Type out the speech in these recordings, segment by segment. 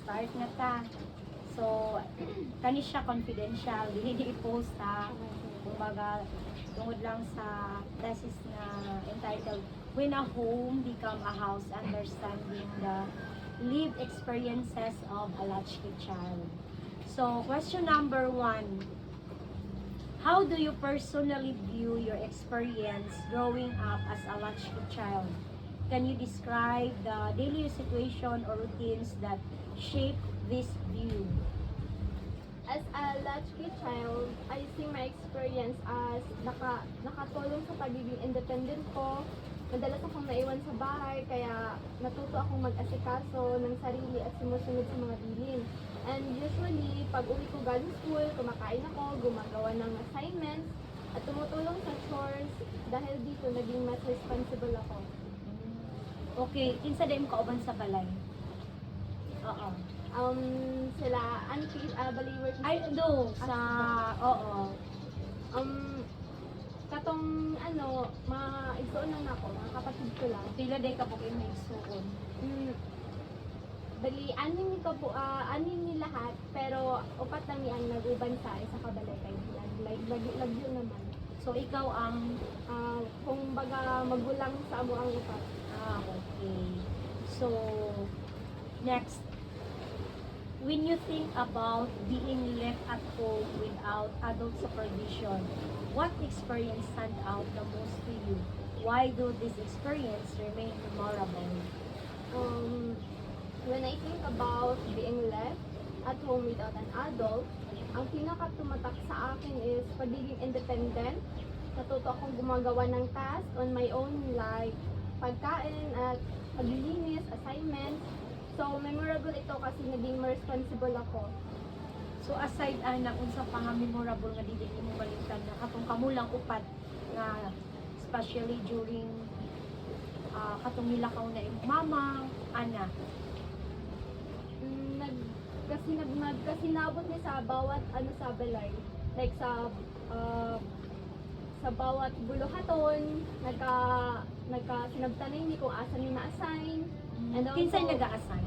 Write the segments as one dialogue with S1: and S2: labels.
S1: start na ta. So, kani siya confidential, hindi i-post ha. Kumbaga, tungod lang sa thesis na entitled, When a Home Become a House, Understanding the Lived Experiences of a Latchkey Child. So, question number 1. How do you personally view your experience growing up as a latchkey child? Can you describe the daily situation or routines that shape this view?
S2: As a latchkey child, I see my experience as nakatulong sa pagiging independent ko. Madalas akong naiwan sa bahay, kaya natuto akong mag-asikaso ng sarili at sumusunod sa mga bilin. And usually, pag uwi ko galing school, kumakain ako, gumagawa ng assignments, at tumutulong sa chores. Dahil dito, naging mas responsible ako.
S1: Okay, kinsa din ka uban sa balay? Oo.
S2: Sila, auntie, baliwer.
S1: Ay, do, sa, oo.
S2: Katong mga igsoon lang ako, mga kapatid ko lang.
S1: Pila day ka po kayo may suon.
S2: Bali, anin ni ko po, anin ni lahat, pero upat lang ang nag-uban sa isa kabalay kay lagyo naman.
S1: So, ikaw ang,
S2: Kung baga magulang sa amo ang upat.
S1: okay. So, next. When you think about being left at home without adult supervision, what experience stand out the most to you? Why do this experience remain memorable?
S2: When I think about being left at home without an adult, ang pinaka-tumatak sa akin is pagiging independent. Natuto akong gumagawa ng task on my own, like pagkain at paglilinis, assignments. So, memorable ito kasi naging more responsible ako.
S1: So aside na unsa pa nga memorable nga dili mo balikan na katong kamulang upat nga especially during katong nilakaw na imong mama ana
S2: Nagkasinabot ni sa bawat sa balay, like sa bawat buluhaton, nagkasinabtanay ni kung asa ni na-assign. And also,
S1: kinsay nag-a-assign?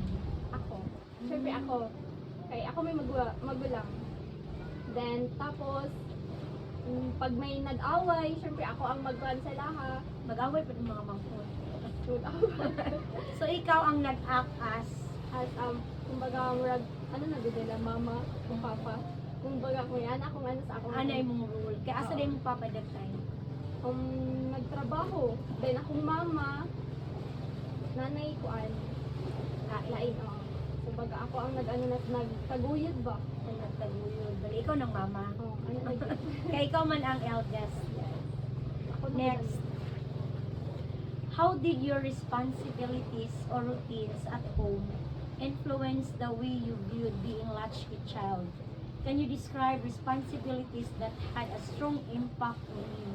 S2: ako. Siyempre ako. Kaya ako may magulang. Then, tapos, pag may nag-away, siyempre ako ang mag-cancelaha.
S1: Mag-away pa ng mga mangkot.
S2: Mag-away.
S1: So ikaw ang nag-act as
S2: Kumbaga, murag, na bidila, mama, kung papa. Kumbaga, kung yan, kung ano sa ako.
S1: anay mong role. Kaya asa din mo papa that time?
S2: Nagtrabaho. Then, akong mama, nanay ko, lain, Kumbaga, ako ang nagtaguyod ba?
S1: Ang nagtaguyod. Bali, ikaw ng mama.
S2: Lagi.
S1: Kaya ikaw man ang eldest.
S2: Ako
S1: Next. How did your responsibilities or routines at home influence the way you viewed being latchkey child? Can you describe responsibilities that had a strong impact on you?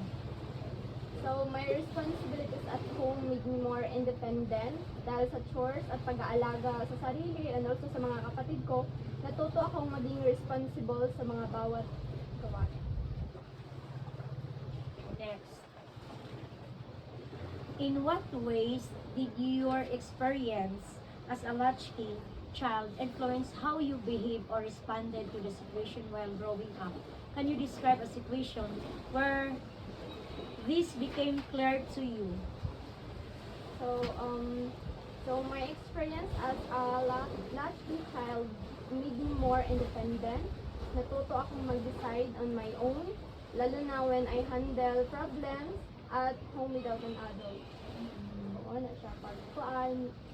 S2: So, my responsibilities at home made me more independent dahil sa chores at pag-aalaga sa sarili and also sa mga kapatid ko. Natuto akong maging responsible sa mga bawat gawain.
S1: Next. In what ways did your experience as a latchkey child influence how you behaved or responded to the situation while growing up? Can you describe a situation where this became clear to you?
S2: So my experience as a latchkey child made me more independent. Natuto akong mag-decide on my own, lalo na when I handle problems at home without an adult. Oo na siya.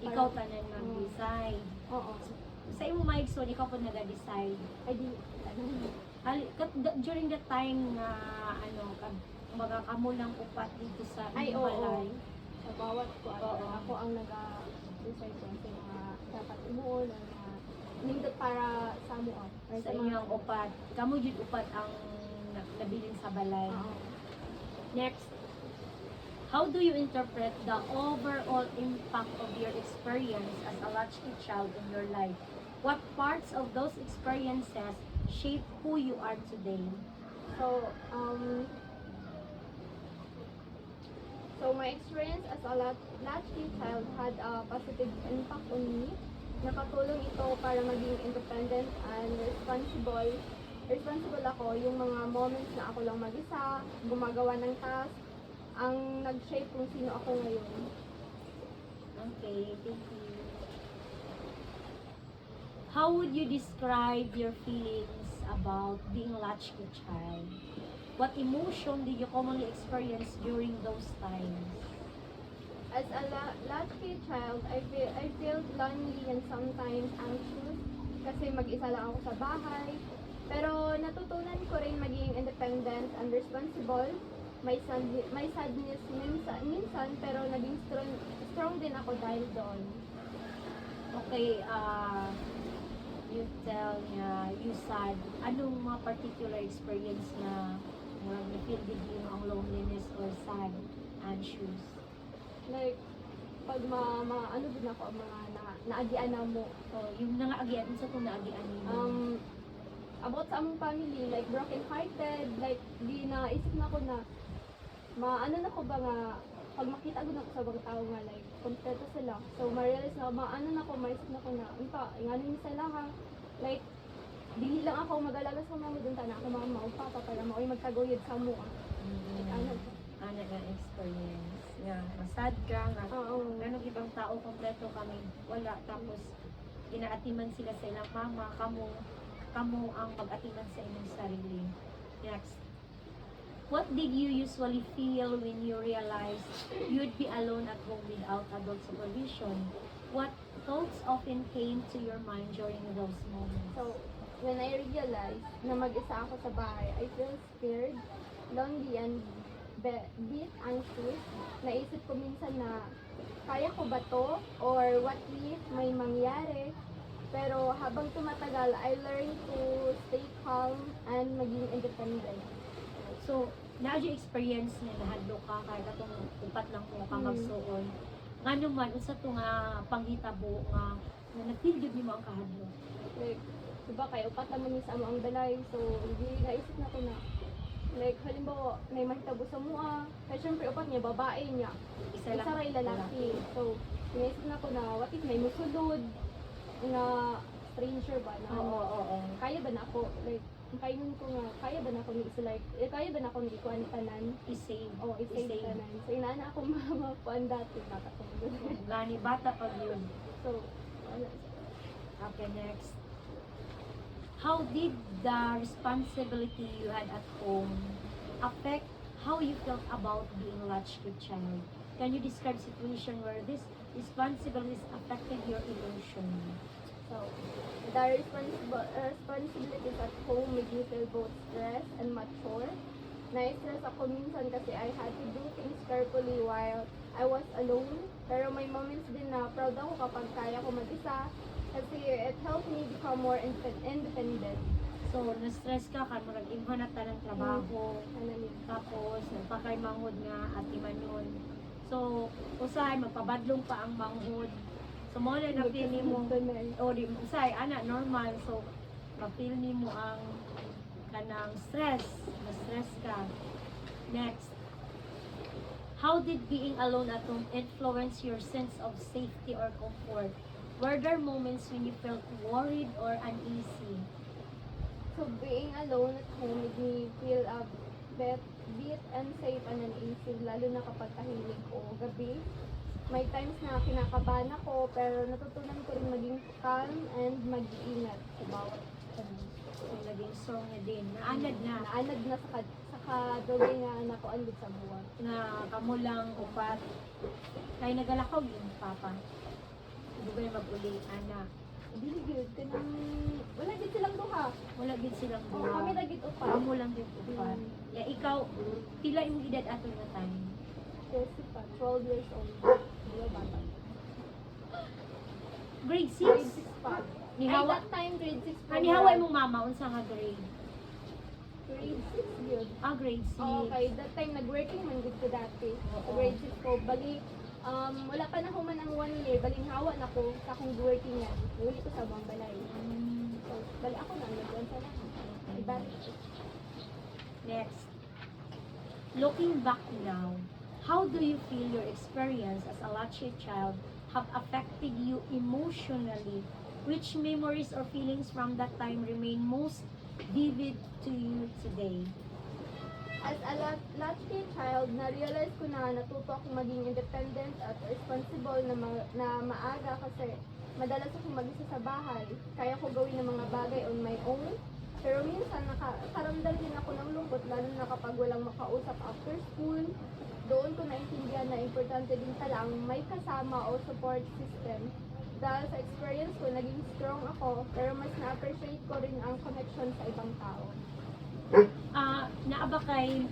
S1: Ikaw tanan nag-decide.
S2: Oo.
S1: Sa imo maigsoon, ikaw po nag-decide.
S2: Ay di,
S1: During the time na kumbaga kamo lang upat dito sa
S2: Ay,
S1: inyong
S2: oo.
S1: balay.
S2: Sa bawat ko,
S1: Oo.
S2: ako ang nag-decide ko sa mga dapat imuon, ang mga nindot para sa amuan. Or
S1: Sa inyong upat. Kamo jud upat ang nabilin sa balay.
S2: Oo.
S1: Next, how do you interpret the overall impact of your experience as a latchkey child in your life? What parts of those experiences shape who you are today?
S2: So, my experience as a latchkey child had a positive impact on me nakatulong ito para maging independent and responsible. Responsible ako yung mga moments na ako lang mag-isa, gumagawa ng task, ang nag-shape kung sino ako ngayon.
S1: Okay, thank you. How would you describe your feelings about being latchkey child? What emotion did you commonly experience during those times?
S2: As a latchkey child, I feel lonely and sometimes anxious kasi mag-isa lang ako sa bahay. Pero natutunan ko rin maging independent and responsible. May sadness minsan pero naging strong din ako dahil doon.
S1: Okay, you tell niya, you sad, anong mga particular experience na na-feel din mo ang loneliness or sad, anxious?
S2: Like, pag ano din ako, mga naagian na mo.
S1: So, yung nangaagian, sa kung naagian mo?
S2: About sa among family, like broken hearted, like di naisip na ko na maano na ko ba nga pag makita ko na ko sa mga tao nga like kompleto sila. So ma-realize na maano na ko, maisip na ko na unta ingano ni sila ha. Like dili lang ako mag-alaga sa mga dunta na ako mama o papa para maoy magkaguyod sa mo. Like, ano
S1: nga experience. Yeah, masad ka nga.
S2: Oo.
S1: Ganong ibang tao kompleto kami wala tapos inaatiman sila sa ilang mama, kamo ang mag-atiman sa inyong sarili. Next. What did you usually feel when you realized you'd be alone at home without adult supervision? What thoughts often came to your mind during those moments?
S2: So, when I realized na mag-isa ako sa bahay, I feel scared, lonely, and bit anxious. Naisip ko minsan na kaya ko ba to? Or what if may mangyari? Pero habang tumatagal, I learned to stay calm and maging independent.
S1: So, na-adyo experience niya nahadlo ka kahit atong upat lang mo ka magsuon. Ngano man unsa to nga panghitabo nga na-feel gyud nimo ang kahadlo.
S2: Like, diba kay upat naman ni sa amo ang balay, so hindi naisip na ko na like halimbawa may mahitabo sa mua, kaya syempre upat niya babae niya, isa ray lalaki. So naisip na ko na what if may musulod na stranger ba na
S1: Oo.
S2: kaya ba na ako like kaingon ko nga kaya ba na ako ni like kaya ba na ako ni ikuan tanan
S1: I-save.
S2: i-save tanan. So inaana ako mama kuan dati nakatungod.
S1: Gani bata pag yun.
S2: So ano,
S1: Okay, next. How did the responsibility you had at home affect how you felt about being latchkey child? Can you describe situation where this responsibilities affected your emotion?
S2: so the responsibilities at home made me feel both stressed and mature. Na-stress ako minsan kasi I had to do things carefully while I was alone. Pero may moments din na proud ako kapag kaya ko mag-isa kasi it helped me become more independent.
S1: So, na-stress ka, kan mo nag-imhan na tanang trabaho,
S2: Ano yun?
S1: tapos nagpakay manghod nga at imanon. So, usay, magpabadlong pa ang manghod. So, mo na na-feel ni mo, o di, usay, ana, normal. So, ma-feel ni mo ang kanang stress, na-stress ka. Next. How did being alone at home influence your sense of safety or comfort? Were there moments when you felt worried or uneasy?
S2: So being alone at home made me feel a bit unsafe and uneasy, lalo na kapag tahimik o gabi. May times na kinakabahan ako, pero natutunan ko rin maging calm and mag-iingat sa bawat
S1: So, naging strong na din. Naanad na.
S2: naanad na sa kadugay nga nakuan gid sa buwan.
S1: Na kamo lang upat. Kay nagalakaw yung papa. Dugay mag-uli, anak.
S2: Dili gyud kanang wala gid silang duha.
S1: Wala gid silang
S2: Oh,
S1: duha.
S2: kami ra gid upat.
S1: Kamo lang din upat. Ya ikaw, pila yung edad ato na time?
S2: Kasi pa 12 years old. Wala bata.
S1: Grade 6?
S2: Grade 6 pa. Ay,
S1: Nihawa,
S2: that time grade 6 pa.
S1: nihaway mong mama, unsa nga grade?
S2: Grade 6 yun.
S1: Grade 6.
S2: Okay, that time nag-working man gud ko dati. Sa
S1: Oo.
S2: grade 6 ko, bali wala pa na human ang 1 year, baling hawa na ko sa akong working yan. Nuli ko sa buwang balay. So, bali ako na, nag-1 sa lahat. Iba.
S1: Next. Looking back now, how do you feel your experience as a latchkey child have affected you emotionally? Which memories or feelings from that time remain most vivid to you today?
S2: As a latchkey child, na-realize ko na natuto akong maging independent at responsible na maaga kasi madalas akong mag-isa sa bahay. Kaya ko gawin ng mga bagay on my own. Pero minsan nakaramdam din ako ng lungkot lalo na kapag walang makausap after school. Doon ko naintindihan na importante din talang may kasama o support system. Dahil sa experience ko, naging strong ako, pero mas na-appreciate ko rin ang connection sa ibang tao.
S1: Naa ba kay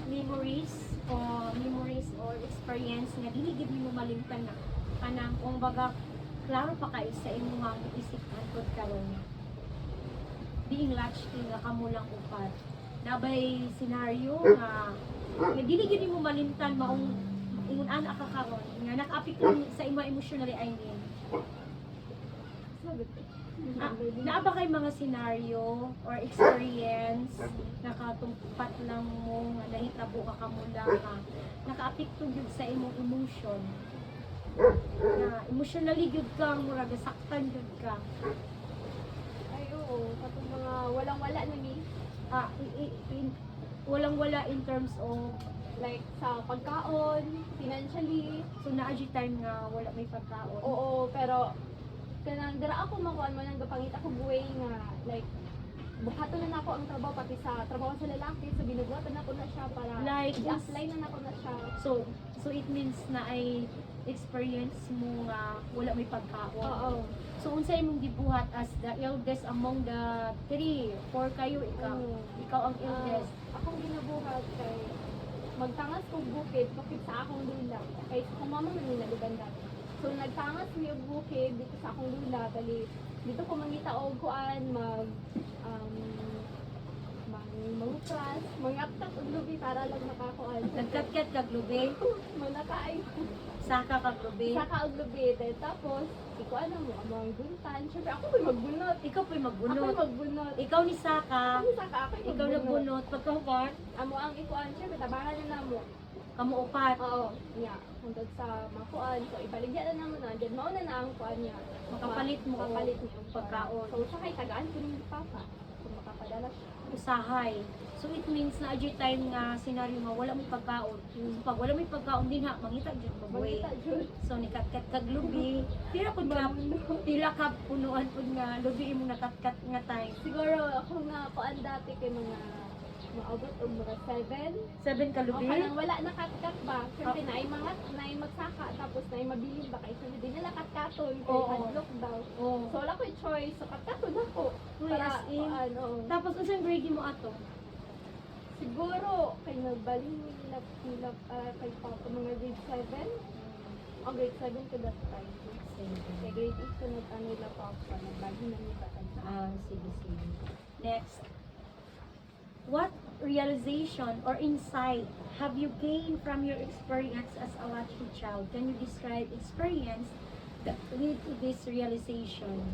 S1: memories or experience nga dili gid mo malimtan na kanang kung baga klaro pa kayo sa imong isip antod karon being latchkey nga kamo lang upat nabay senaryo nga dili gid mo malimtan maong ingon ana ka karon nga naka-apekto sa imong emotionally I mean. Naa ba kay mga senaryo or experience nakatungpat lang mo nga nahitabo ka kamula ka naka-apekto gyud sa imong emotion na emotionally gyud ka murag saktan gyud ka
S2: Ay, oo. Kapag mga walang-wala na ni,
S1: walang-wala in terms of
S2: like sa pagkaon, financially,
S1: so naa gyud time nga wala may pagkaon.
S2: oo, pero kanang dira ako makuan mo nang gapangita ko buhay nga like buhaton na nako ang trabaho pati sa trabaho sa lalaki so binubuhatan na ko na siya para
S1: Like,
S2: i-apply na nako na siya.
S1: So it means na ay experience mo nga wala may pagkaon.
S2: Oo.
S1: So unsa imong gibuhat as the eldest among the 4 kayo ikaw?
S2: Oo.
S1: Ikaw ang eldest.
S2: Akong ginabuhat kay magtangas kog bukid sa akong lula. Kay kung mama man ni nalugan dati. So nagtangas mi og bukid dito sa akong lula bali dito ko mangita og kuan mangupras, mangaptak og lubi para lang makakuan.
S1: Nagkatkat kag lubi,
S2: Manakaay.
S1: saka kag lubi.
S2: Saka og lubi. Then tapos, ikuan na mo, amang guntan. Siyempre ako po'y magbunot.
S1: Ikaw po'y
S2: Ako'y
S1: magbunot.
S2: magbunot.
S1: Ikaw ni Saka,
S2: Ako saka ako'y
S1: ikaw nagbunot. Pagkahupan,
S2: Amo ang ikuan, siyempre tabangan na namo.
S1: kamo upat.
S2: Oo, niya. Hanggang sa makuan. So, ibaligyan na naman na. Diyan mauna na ang kuan niya.
S1: Makapalit mo
S2: Makapalit
S1: og
S2: niya ang
S1: pagkaon.
S2: So, siya kay tagaan ko ni Papa. Kung makapadala siya.
S1: Usahay. So it means na adyo time nga senaryo nga wala may pagkaon. So pag wala may pagkaon din ha, mangita jud baboy.
S2: Magkita, Jud.
S1: So nikatkat kag lubi. Pila ka punuan pud nga lubi imong nakatkat nga time.
S2: Siguro, ako nga kuan dati kay mga maabot o mga 7.
S1: 7 ka
S2: O
S1: lubi.
S2: kanang wala nakatkat ba? Siyempre na ay mga na ay magsaka tapos na ay mabilin ba kay hindi nila katkaton kay
S1: Oo.
S2: madlock daw.
S1: Oh.
S2: So wala ko'y choice. So katkaton ako.
S1: Uy, as in.
S2: Ano,
S1: Tapos unsang grade mo ato?
S2: siguro kay nagbaling nila kay Papa mga grade 7. O grade 7 to that time. Kay grade 8 ko nag-ano nila Papa. Nagbaling na nila kanta.
S1: Sige, sige. Next. What realization or insight have you gained from your experience as a latchkey child? Can you describe experience that lead to this realization?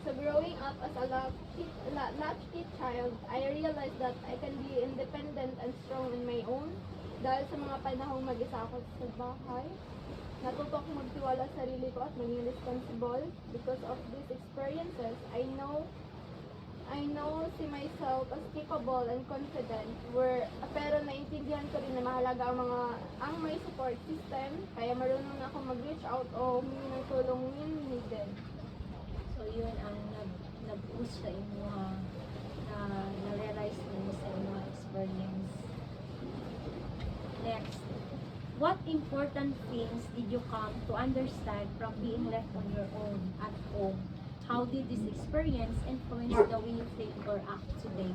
S2: So growing up as a latchkey child, I realized that I can be independent and strong on my own. Dahil sa mga panahong mag-isa ako sa bahay, natuto akong magtiwala sa sarili ko at maging responsible. Because of these experiences, I see myself as capable and confident. Pero naintindihan ko rin na mahalaga ang may support system. Kaya marunong na ako mag-reach out o humingi ng tulong when needed.
S1: So yun ang nag-push sa inyo na na-realize mo sa inyong experience. Next. What important things did you come to understand from being left on your own at home? How did this experience influence the way you think or act today?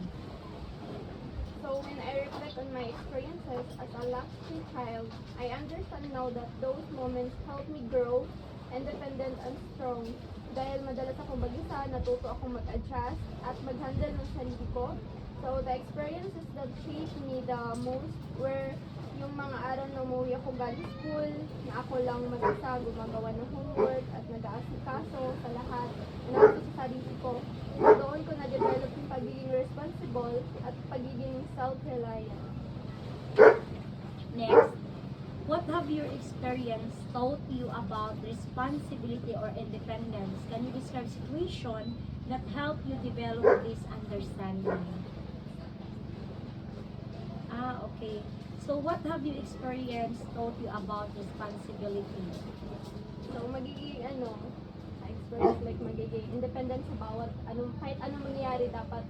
S2: So when I reflect on my experiences as a latchkey child, I understand now that those moments helped me grow independent and strong. Dahil madalas akong mag-isa, natuto akong mag-adjust at mag-handle ng sarili ko. So the experiences that shaped me the most were yung mga araw na umuwi ako galing school, na ako lang mag-isa, gumagawa ng homework at nag-aasikaso sa lahat, na sa sarili ko. Doon ko na-develop yung pagiging responsible at pagiging self-reliant.
S1: Next, what have have your experience taught you about responsibility or independence? Can you describe situation that help you develop this understanding? Okay. So what have you experienced taught you about responsibility?
S2: So, magiging experience like magiging independent sa bawat kahit anong mangyari dapat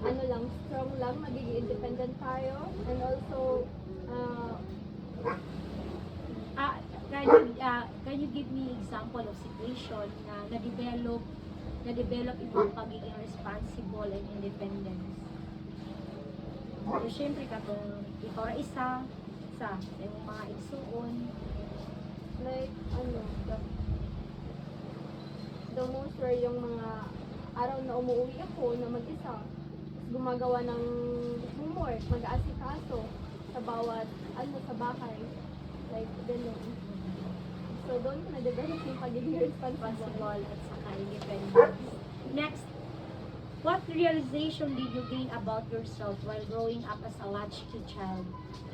S2: strong lang, magiging independent tayo. And also,
S1: Can you give me example of situation na na-develop itong pagiging responsible and independence? So, syempre katong ikaw ra isa sa imong mga igsuon.
S2: like, the most were yung mga araw na umuwi ako na mag-isa. Gumagawa ng homework, mag-aasikaso sa bawat, sa bahay. Like, ganun. So, doon ko na-develop yung pagiging responsible.
S1: Responsible at saka independence. Next, what realization did you gain about yourself while growing up as a latchkey child?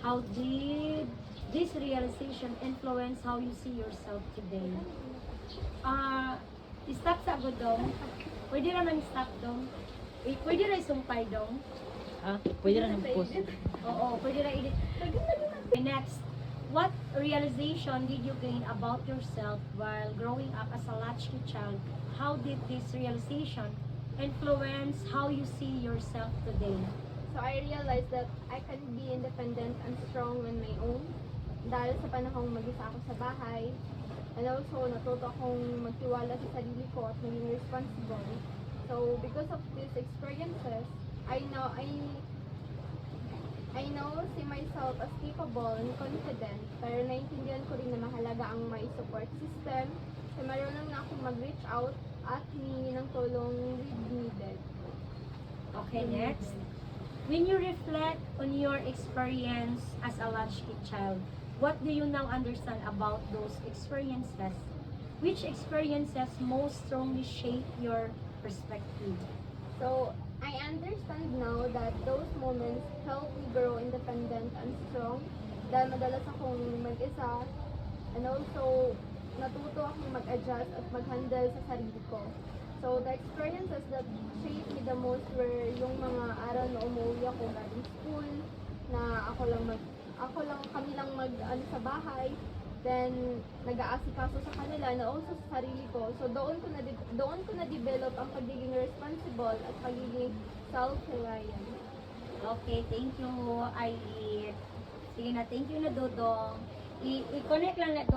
S1: How did this realization influence how you see yourself today? Stop sa agad dong. Pwede ra nang stop dong. Pwede ra isumpay dong.
S3: Pwede na post.
S1: Oo, pwede ra edit. Next, what realization did you gain about yourself while growing up as a latchkey child? How did this realization influence how you see yourself today?
S2: So, I realized that I can be independent and strong on my own. Dahil sa panahong mag-isa ako sa bahay. And also, natuto akong magtiwala sa sarili ko at maging responsible. So, because of these experiences, I see myself as capable and confident, pero naiintindihan ko rin na mahalaga ang may support system, so marunong na akong mag-reach out at humingi ng tulong with needed.
S1: Okay, next. When you reflect on your experience as a latchkey child, what do you now understand about those experiences? Which experiences most strongly shape your perspective?
S2: So, I understand now that those moments help me grow independent and strong dahil madalas akong mag-isa, and also natuto akong mag-adjust at mag-handle sa sarili ko. So, the experiences that shaped me the most were yung mga araw na umuwi ako galing school, na kami lang sa bahay, then nag-aasikaso sa kanila na also sa sarili ko. So doon ko na develop ang pagiging responsible at pagiging self-reliant.
S1: Okay, thank you, Aileen. Sige na, thank you na Dodong. I-connect lang na to